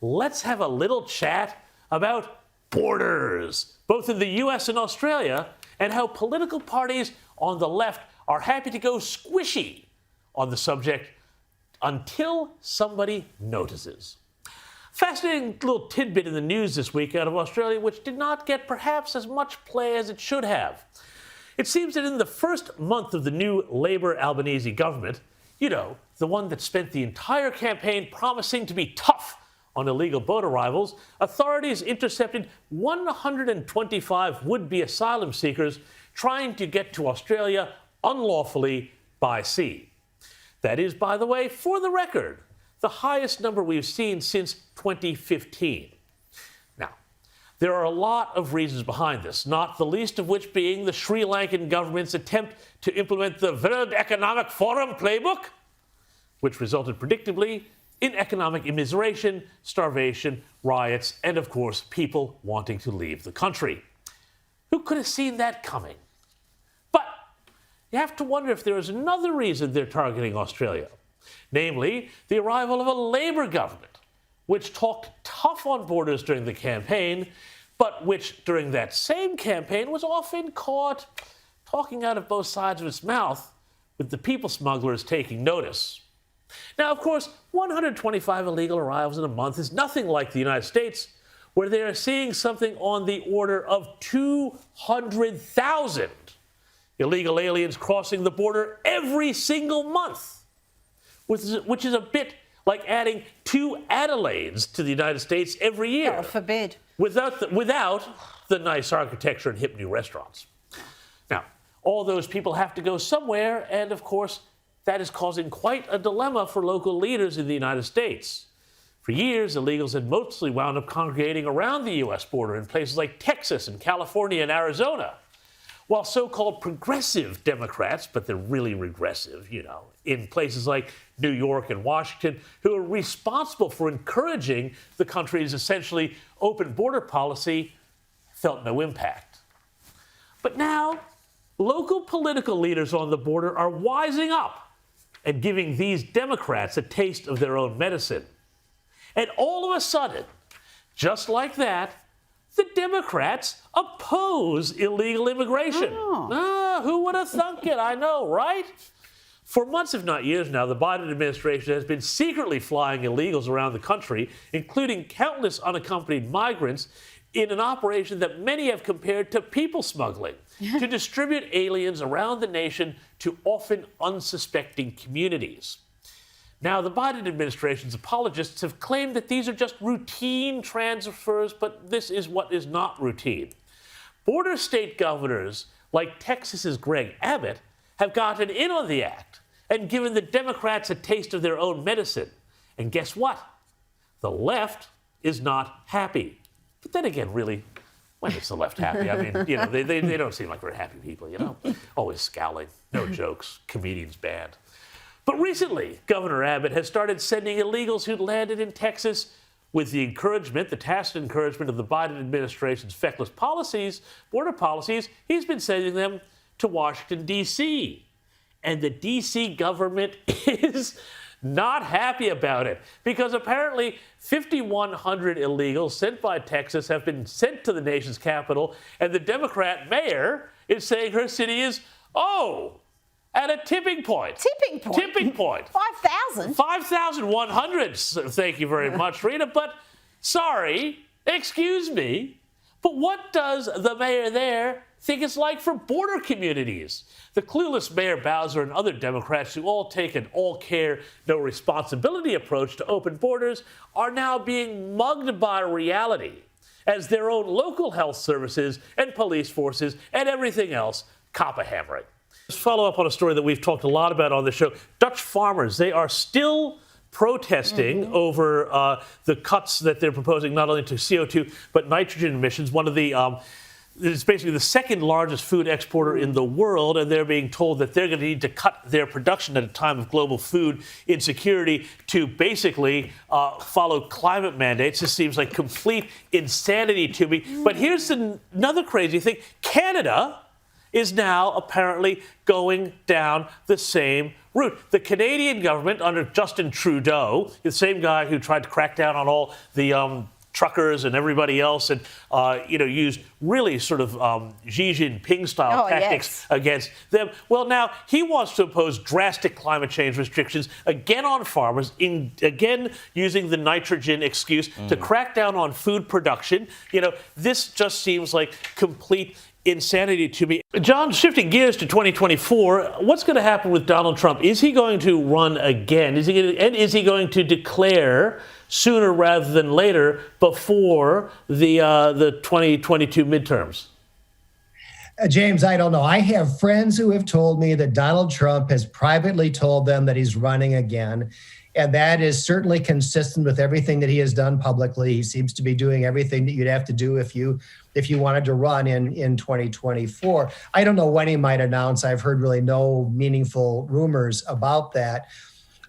let's have a little chat about borders, both in the U.S. and Australia, and how political parties on the left are happy to go squishy on the subject until somebody notices. Fascinating little tidbit in the news this week out of Australia, which did not get perhaps as much play as it should have. It seems that in the first month of the new Labour Albanese government, you know, the one that spent the entire campaign promising to be tough on illegal boat arrivals, authorities intercepted 125 would-be asylum seekers trying to get to Australia unlawfully by sea. That is, by the way, for the record, the highest number we've seen since 2015. Now, there are a lot of reasons behind this, not the least of which being the Sri Lankan government's attempt to implement the World Economic Forum playbook, which resulted predictably in economic immiseration, starvation, riots, and of course, people wanting to leave the country. Who could have seen that coming? But you have to wonder if there is another reason they're targeting Australia, namely the arrival of a Labour government, which talked tough on borders during the campaign, but which during that same campaign was often caught talking out of both sides of its mouth, with the people smugglers taking notice. Now, of course, 125 illegal arrivals in a month is nothing like the United States, where they are seeing something on the order of 200,000 illegal aliens crossing the border every single month, which is a bit like adding 2 Adelaides to the United States every year. God forbid. Without the nice architecture and hip new restaurants. Now, all those people have to go somewhere, and of course, that is causing quite a dilemma for local leaders in the United States. For years, illegals had mostly wound up congregating around the U.S. border in places like Texas and California and Arizona, while so-called progressive Democrats, but they're really regressive, you know, in places like New York and Washington, who are responsible for encouraging the country's essentially open border policy, felt no impact. But now, local political leaders on the border are wising up and giving these Democrats a taste of their own medicine. And all of a sudden, just like that, the Democrats oppose illegal immigration. Who would have thunk it? I know, right? For months, if not years now, the Biden administration has been secretly flying illegals around the country, including countless unaccompanied migrants, in an operation that many have compared to people smuggling, to distribute aliens around the nation to often unsuspecting communities. Now, the Biden administration's apologists have claimed that these are just routine transfers, but this is what is not routine. Border state governors like Texas's Greg Abbott have gotten in on the act and given the Democrats a taste of their own medicine. And guess what? The left is not happy. But then again, really, when is the left happy? I mean, you know, they don't seem like very happy people, you know? Always scowling, no jokes, comedians banned. But recently, Governor Abbott has started sending illegals who'd landed in Texas with the encouragement, the tacit encouragement of the Biden administration's feckless policies, border policies. He's been sending them to Washington, D.C. And the D.C. government is not happy about it, because apparently 5,100 illegals sent by Texas have been sent to the nation's capital, and the Democrat mayor is saying her city is, at a tipping point. Tipping point? Tipping point. 5,000? 5,100, thank you very much, Rita, but sorry, excuse me, but what does the mayor there think it's like for border communities? The clueless Mayor Bowser and other Democrats who all take an all-care, no-responsibility approach to open borders are now being mugged by reality as their own local health services and police forces and everything else cop a hammering. Let's follow up on a story that we've talked a lot about on the show. Dutch farmers, they are still protesting over the cuts that they're proposing, not only to CO2, but nitrogen emissions. One of the It's basically the second largest food exporter in the world, and they're being told that they're going to need to cut their production at a time of global food insecurity to basically follow climate mandates. This seems like complete insanity to me. But here's another crazy thing. Canada is now apparently going down the same route. The Canadian government under Justin Trudeau, the same guy who tried to crack down on all the truckers and everybody else, and used really sort of Xi Jinping-style tactics against them. Well, now he wants to impose drastic climate change restrictions again on farmers, again using the nitrogen excuse to crack down on food production. This just seems like complete insanity to me. John, shifting gears to 2024, what's going to happen with Donald Trump? Is he going to run again? Is he going to declare sooner rather than later before the 2022 midterms? James, I don't know. I have friends who have told me that Donald Trump has privately told them that he's running again. And that is certainly consistent with everything that he has done publicly. He seems to be doing everything that you'd have to do if you wanted to run in 2024. I don't know when he might announce. I've heard really no meaningful rumors about that.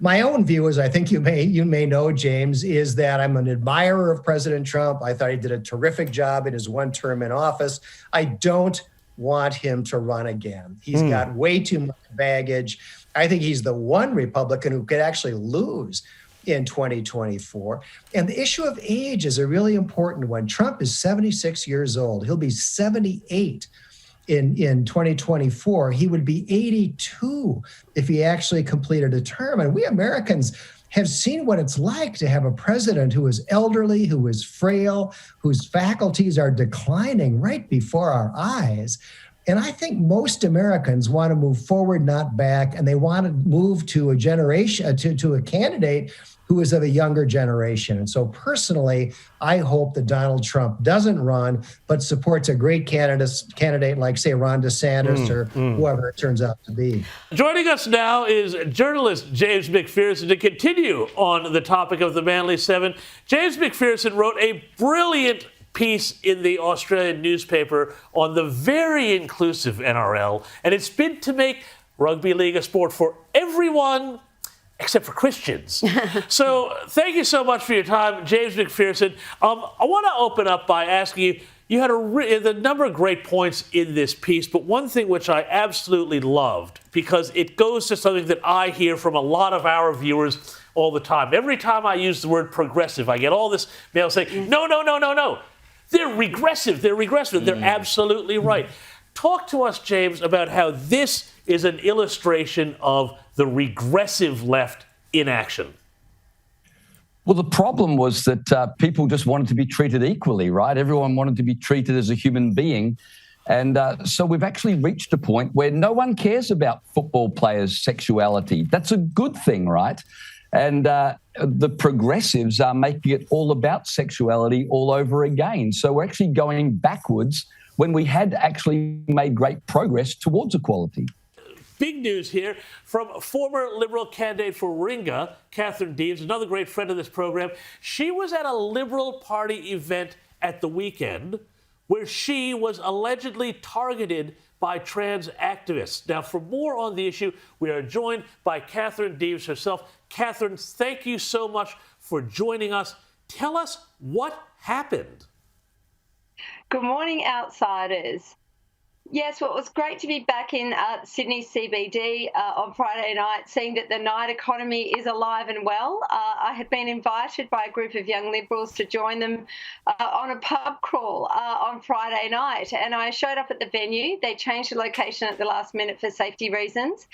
My own view, as I think you may know, James, is that I'm an admirer of President Trump. I thought he did a terrific job in his one term in office. I don't want him to run again. He's got way too much baggage. I think he's the one Republican who could actually lose in 2024. And the issue of age is a really important one. Trump is 76 years old. He'll be 78 in 2024. He would be 82 if he actually completed a term. And we Americans have seen what it's like to have a president who is elderly, who is frail, whose faculties are declining right before our eyes. And I think most Americans want to move forward, not back, and they want to move to a generation, to a candidate who is of a younger generation. And so personally, I hope that Donald Trump doesn't run, but supports a great candidate like, say, Ron DeSantis or whoever it turns out to be. Joining us now is journalist James McPherson to continue on the topic of the Manly Seven. James McPherson wrote a brilliant piece in the Australian newspaper on the very inclusive NRL, and it's been to make rugby league a sport for everyone except for Christians. So thank you so much for your time, James McPherson. I want to open up by asking you had the number of great points in this piece, but one thing which I absolutely loved, because it goes to something that I hear from a lot of our viewers all the time. Every time I use the word progressive, I get all this mail saying, no. They're regressive. They're absolutely right. Talk to us, James, about how this is an illustration of the regressive left in action. Well, the problem was that people just wanted to be treated equally, right? Everyone wanted to be treated as a human being. And so we've actually reached a point where no one cares about football players' sexuality. That's a good thing, right? And the progressives are making it all about sexuality all over again. So we're actually going backwards when we had actually made great progress towards equality. Big news here from former Liberal candidate for Warringah, Catherine Deves, another great friend of this program. She was at a Liberal Party event at the weekend where she was allegedly targeted by trans activists. Now, for more on the issue, we are joined by Catherine Deves herself. Catherine, thank you so much for joining us. Tell us what happened. Good morning, outsiders. Yes, well, it was great to be back in Sydney CBD on Friday night, seeing that the night economy is alive and well. I had been invited by a group of young Liberals to join them on a pub crawl on Friday night, and I showed up at the venue. They changed the location at the last minute for safety reasons,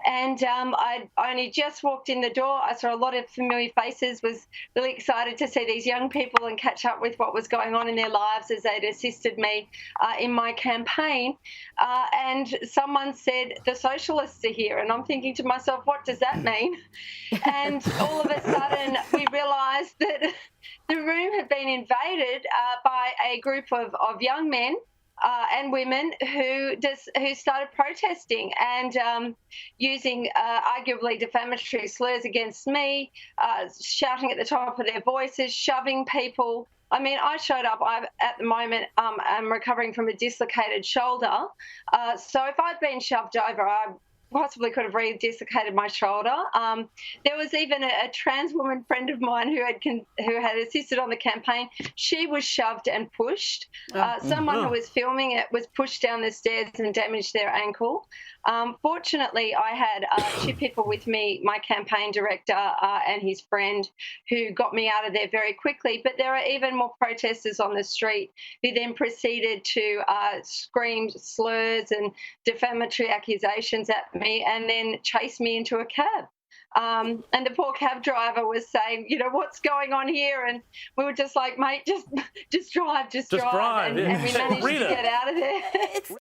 and I only just walked in the door. I saw a lot of familiar faces, was really excited to see these young people and catch up with what was going on in their lives as they'd assisted me in my campaign. And someone said, the socialists are here. And I'm thinking to myself, what does that mean? And all of a sudden, we realised that the room had been invaded by a group of young men and women who started protesting and using arguably defamatory slurs against me, shouting at the top of their voices, shoving people. I mean, I showed up. At the moment, I'm recovering from a dislocated shoulder. So if I'd been shoved over, possibly could have re-dislocated my shoulder. There was even a trans woman friend of mine who had assisted on the campaign. She was shoved and pushed. Someone who was filming it was pushed down the stairs and damaged their ankle. Fortunately, I had 2 people with me, my campaign director and his friend, who got me out of there very quickly. But there are even more protesters on the street who then proceeded to scream slurs and defamatory accusations at me and then chase me into a cab. And the poor cab driver was saying, what's going on here? And we were just like, mate, just drive. Drive. And we managed to get out of there.